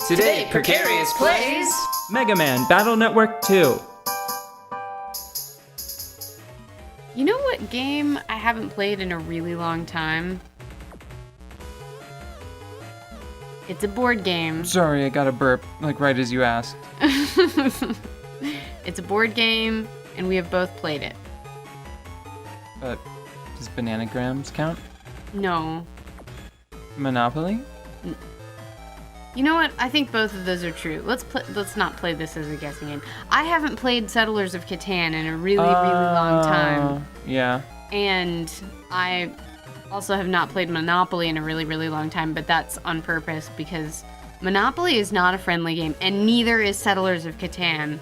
Today, Precarious plays MegaMan Battle Network 2. You know what game I haven't played in a really long time? It's a board game. Sorry, I got a burp, like right as you asked. It's a board game, and we have both played it. But does Bananagrams count? No. Monopoly? You know what? I think both of those are true. Let's not play this as a guessing game. I haven't played Settlers of Catan in a really long time. Yeah. And I also have not played Monopoly in a really long time, but that's on purpose because Monopoly is not a friendly game, and neither is Settlers of Catan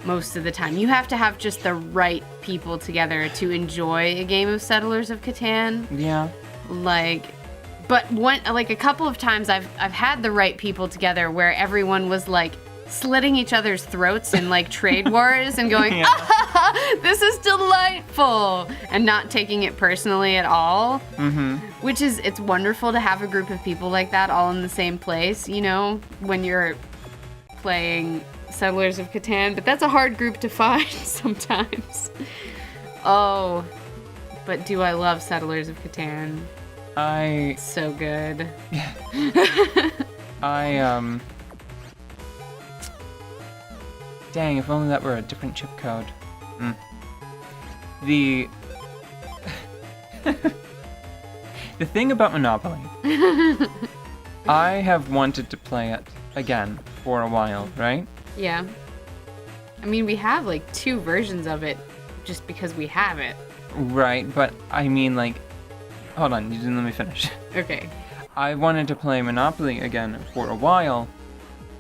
most of the time. You have to have just the right people together to enjoy a game of Settlers of Catan. Yeah. But a couple of times I've had the right people together where everyone was like slitting each other's throats in like trade wars and going, this is delightful, and not taking it personally at all. Mm-hmm. Which is, it's wonderful to have a group of people like that all in the same place, you know, when you're playing Settlers of Catan, but that's a hard group to find sometimes. Oh, but do I love Settlers of Catan? So good. Dang, if only that were a different chip code. The thing about Monopoly, I have wanted to play it again for a while, right? Yeah. I mean, we have like 2 versions of it just because we have it. Right, but I mean, like, hold on, you didn't let me finish. Okay. I wanted to play Monopoly again for a while,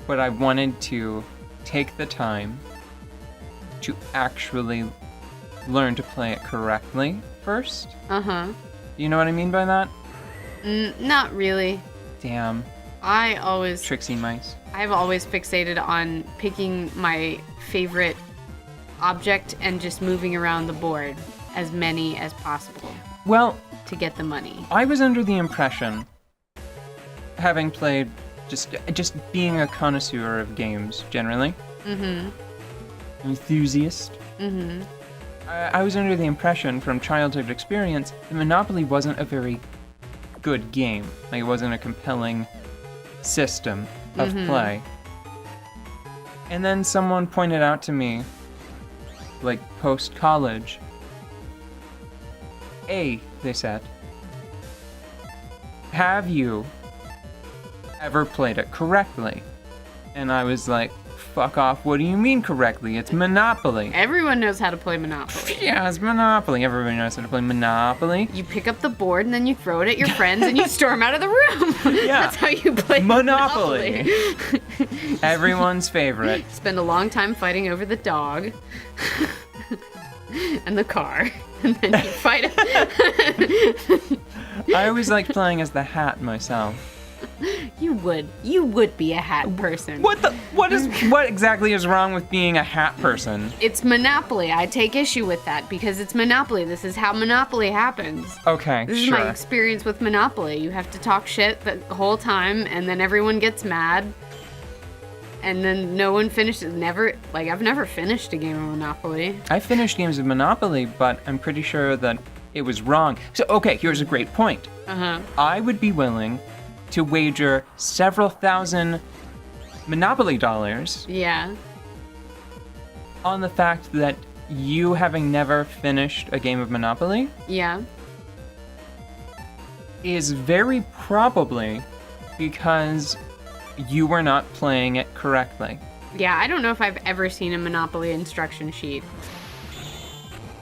but I wanted to take the time to actually learn to play it correctly first. Uh-huh. You know what I mean by that? Not really. Damn. Trixie mice. I've always fixated on picking my favorite object and just moving around the board as many as possible. Well, to get the money. I was under the impression, having played, just being a connoisseur of games generally, enthusiast, I was under the impression from childhood experience that Monopoly wasn't a very good game. Like, it wasn't a compelling system of play. And then someone pointed out to me, like, post-college, they said, have you ever played it correctly? And I was like, fuck off, what do you mean correctly? It's Monopoly. Everyone knows how to play Monopoly. Yeah, it's Monopoly. Everybody knows how to play Monopoly. You pick up the board and then you throw it at your friends and you storm out of the room. Yeah. That's how you play Monopoly. Everyone's favorite. Spend a long time fighting over the dog and the car. And then you fight it. I always liked playing as the hat myself. You would be a hat person. What exactly is wrong with being a hat person? It's Monopoly. I take issue with that because it's Monopoly. This is how Monopoly happens. Okay, This is my experience with Monopoly. You have to talk shit the whole time, and then everyone gets mad. And then no one finishes. I've never finished a game of Monopoly. I finished games of Monopoly, but I'm pretty sure that it was wrong. So, okay, here's a great point. I would be willing to wager several thousand Monopoly dollars. Yeah. On the fact that you, having never finished a game of Monopoly, Yeah. is very probably because you were not playing it correctly. Yeah, I don't know if I've ever seen a Monopoly instruction sheet.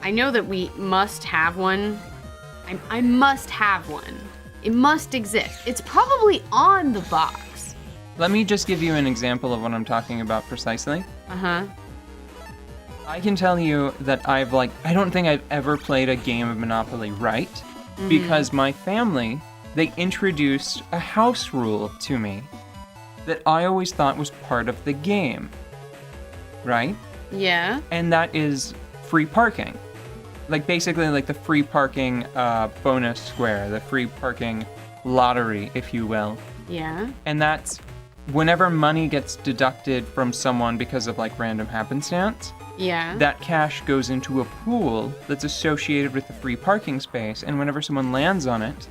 I know that we must have one. I must have one. It must exist. It's probably on the box. Let me just give you an example of what I'm talking about precisely. I can tell you that I don't think I've ever played a game of Monopoly right, because my family, they introduced a house rule to me that I always thought was part of the game, right? Yeah. And that is free parking. Like, basically, like the free parking bonus square, the free parking lottery, if you will. Yeah. And that's whenever money gets deducted from someone because of like random happenstance, Yeah. that cash goes into a pool that's associated with the free parking space, and whenever someone lands on it,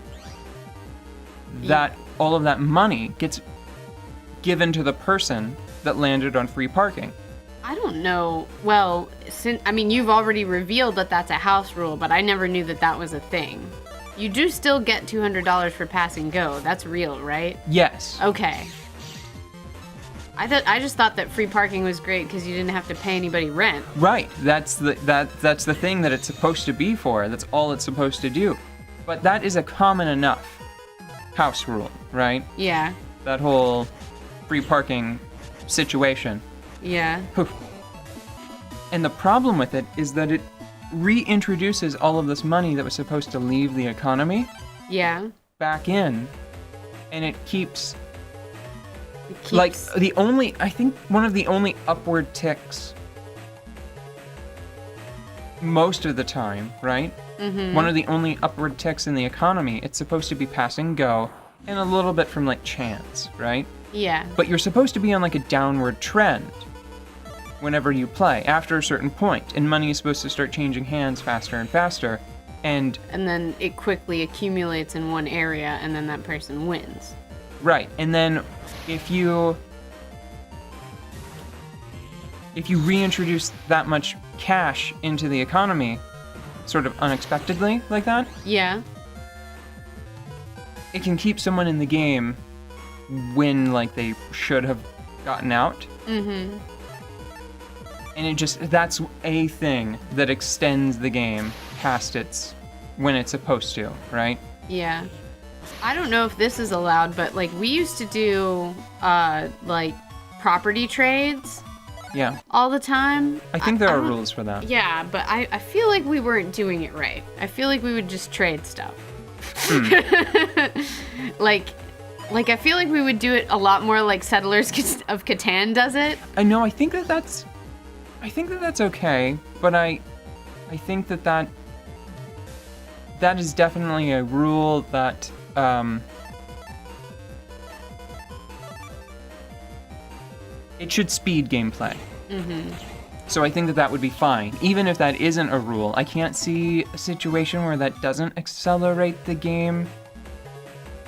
that all of that money gets given to the person that landed on free parking. I don't know. Well, you've already revealed that that's a house rule, but I never knew that that was a thing. You do still get $200 for pass and go. That's real, right? Yes. Okay. I just thought that free parking was great because you didn't have to pay anybody rent. Right. That's the thing that it's supposed to be for. That's all it's supposed to do. But that is a common enough house rule, right? Yeah. That whole free parking situation. Yeah. And the problem with it is that it reintroduces all of this money that was supposed to leave the economy Yeah. back in, and it keeps It I think one of the only upward ticks most of the time, right? Mm-hmm. One of the only upward ticks in the economy, it's supposed to be pass and go, and a little bit from like chance, right? Yeah. But you're supposed to be on like a downward trend whenever you play after a certain point, and money is supposed to start changing hands faster and faster, and then it quickly accumulates in one area, and then that person wins. right. And then if you reintroduce that much cash into the economy sort of unexpectedly like that, Yeah. it can keep someone in the game when like they should have gotten out. Mm-hmm. And that's a thing that extends the game past when it's supposed to, right? Yeah. I don't know if this is allowed, but like we used to do like property trades Yeah. all the time. I think there are rules for that. Yeah, but I feel like we weren't doing it right. I feel like we would just trade stuff. Like I feel like we would do it a lot more like Settlers of Catan does it. I know, I think that that's okay, but I think that is definitely a rule that it should speed gameplay. Mm-hmm. So I think that would be fine. Even if that isn't a rule, I can't see a situation where that doesn't accelerate the game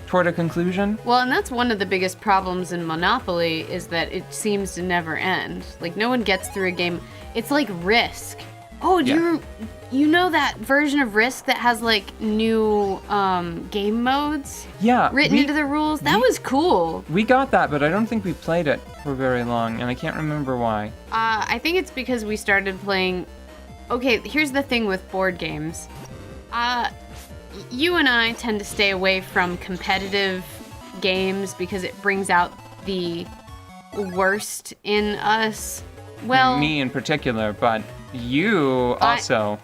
toward a conclusion. Well, and that's one of the biggest problems in Monopoly is that it seems to never end. Like no one gets through a game. It's like Risk. Oh, you know that version of Risk that has like new game modes? Yeah. Written into the rules? That was cool. We got that, but I don't think we played it for very long, and I can't remember why. I think it's because we started playing... Okay, here's the thing with board games. You and I tend to stay away from competitive games because it brings out the worst in us. Me in particular, but you also.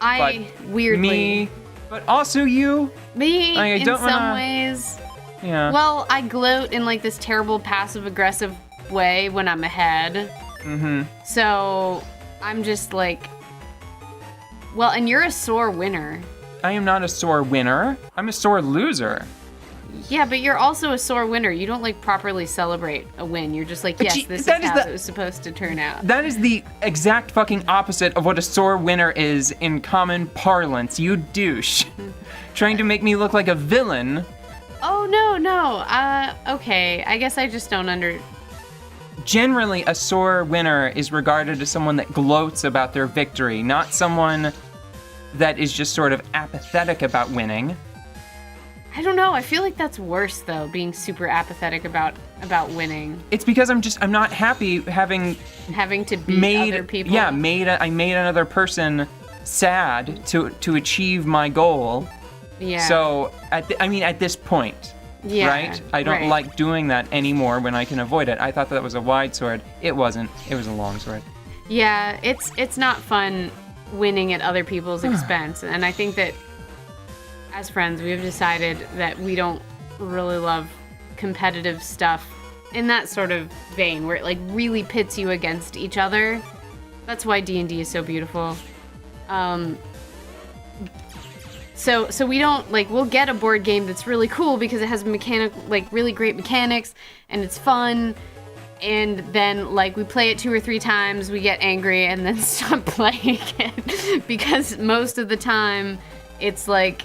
Weirdly. Me, but also you. Me, I in don't some wanna- ways. Yeah. Well, I gloat in like this terrible passive-aggressive way when I'm ahead. Mm-hmm. So I'm just like... Well, and you're a sore winner. I am not a sore winner. I'm a sore loser. Yeah, but you're also a sore winner. You don't like properly celebrate a win. You're just like, But yes, this is that is how the- it was supposed to turn out. That is the exact fucking opposite of what a sore winner is in common parlance, you douche. Trying to make me look like a villain. Oh, no. Okay. I guess I just don't Generally, a sore winner is regarded as someone that gloats about their victory, not someone that is just sort of apathetic about winning. I don't know. I feel like that's worse, though, being super apathetic about winning. It's because I'm not happy having to beat other people. Yeah, I made another person sad to achieve my goal. Yeah. So at this point, yeah, right? I don't like doing that anymore when I can avoid it. I thought that was a wide sword. It wasn't. It was a long sword. Yeah, it's not fun winning at other people's expense, and I think that as friends, we've decided that we don't really love competitive stuff in that sort of vein where it like really pits you against each other. That's why D&D is so beautiful. So we don't like, we'll get a board game that's really cool because it has really great mechanics and it's fun And then, like, we play it 2 or 3 times, we get angry, and then stop playing it. Because most of the time, it's like,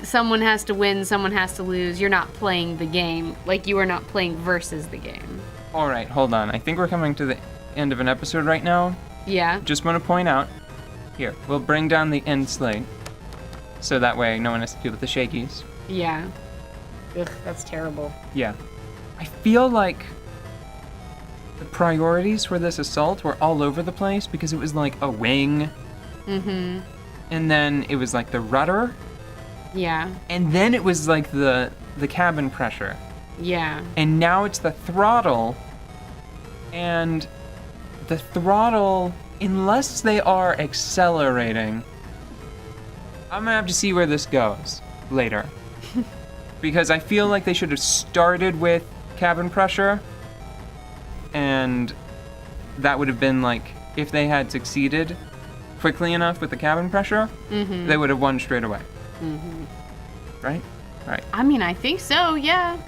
someone has to win, someone has to lose. You're not playing the game. Like, you are not playing versus the game. Alright, hold on. I think we're coming to the end of an episode right now. Yeah. Just want to point out, here, we'll bring down the end slate. So that way no one has to deal with the shakies. Yeah. Ugh, that's terrible. Yeah. I feel like the priorities for this assault were all over the place because it was like a wing. Mm-hmm. And then it was like the rudder. Yeah. And then it was like the cabin pressure. Yeah. And now it's the throttle. And the throttle, unless they are accelerating, I'm gonna have to see where this goes later. Because I feel like they should have started with cabin pressure. And that would have been like, if they had succeeded quickly enough with the cabin pressure, they would have won straight away. Right? Right. I mean, I think so, yeah.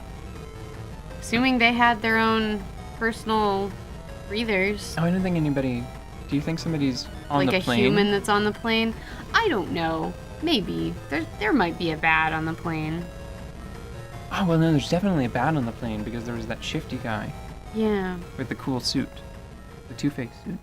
Assuming they had their own personal breathers. Oh, I don't think anybody... Do you think somebody's on like the a plane? human that's on the plane? I don't know. Maybe. There might be a bat on the plane. Oh, well, no, there's definitely a bat on the plane because there was that shifty guy Yeah. with the cool suit. The Two-Face suit.